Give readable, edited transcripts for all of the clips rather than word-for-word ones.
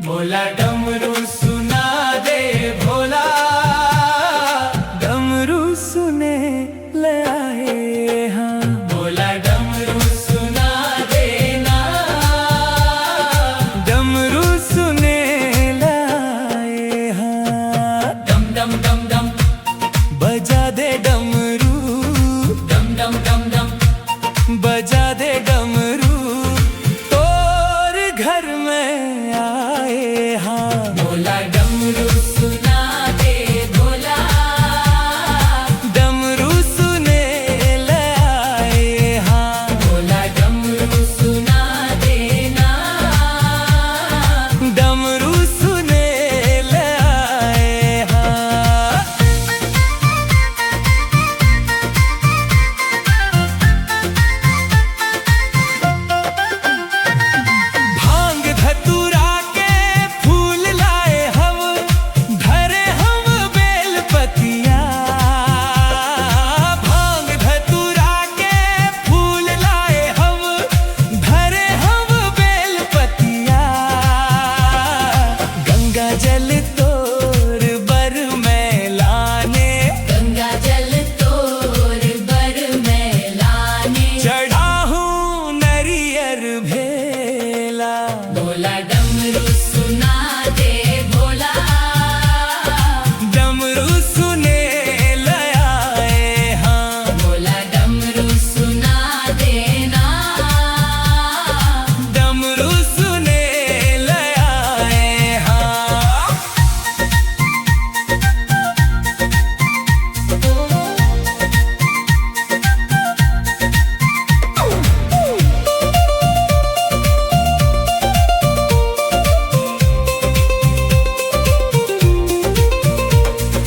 भोला डमरू सुना दे भोला, डमरू सुने ले आए हाँ। भोला डमरू सुना देना, डमरू सुने ले आए हाँ। डम डम डम डम बजा दे डमरू, डम डम डम डम बजा दे डमरू, तोर घर में आए हाँ। भोला डमरू सुना दे भोला, डमरू सुने ले आए हाँ। भोला डमरू सुना देना, डमरू सुने ले आए हाँ। भांग धतूरा के फूल लाए हम, धरे हम बेलपतिया। भांग धतूरा के फूल लाए हम, धरे हम बेलपतिया। गंगा जल तोर बर में लाने, गंगा जल तोर बर में लाने। चढ़ा हूँ नरियर भेला। भोला डमरू सुना दे भोला, डमरू सुने ले आए हाँ। भोला डमरू सुना देना, डमरू सुने ले आए हाँ।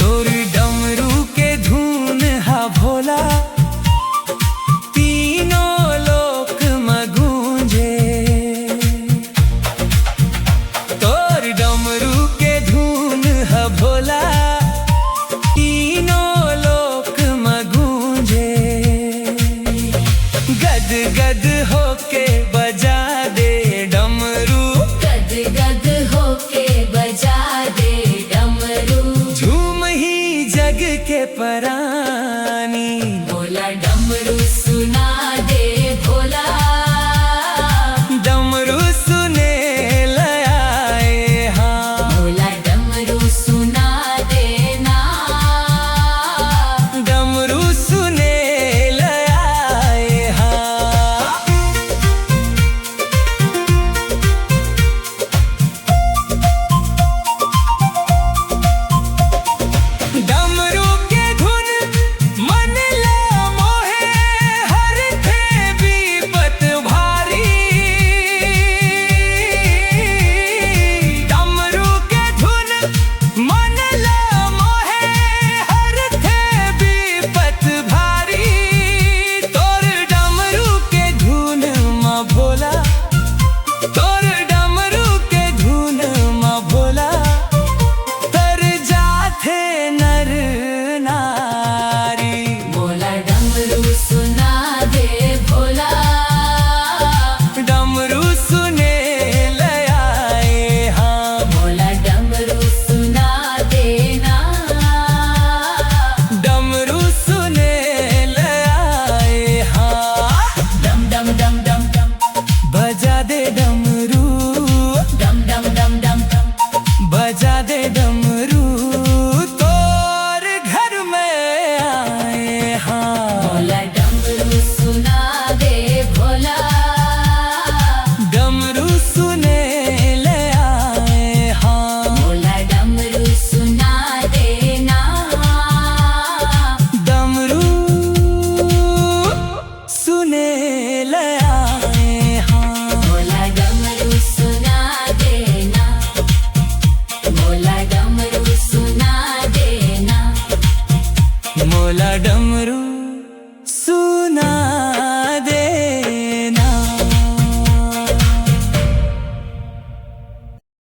तोर डमरू के धुन हा भोला, तीनों लोक में गूंजे। तोर डमरू के धुन हा भोला, तीनों लोक में गूंजे। गद गद होके बजा दे डमरू, गद गद होके बजा दे डमरू। झूम ही जग के परान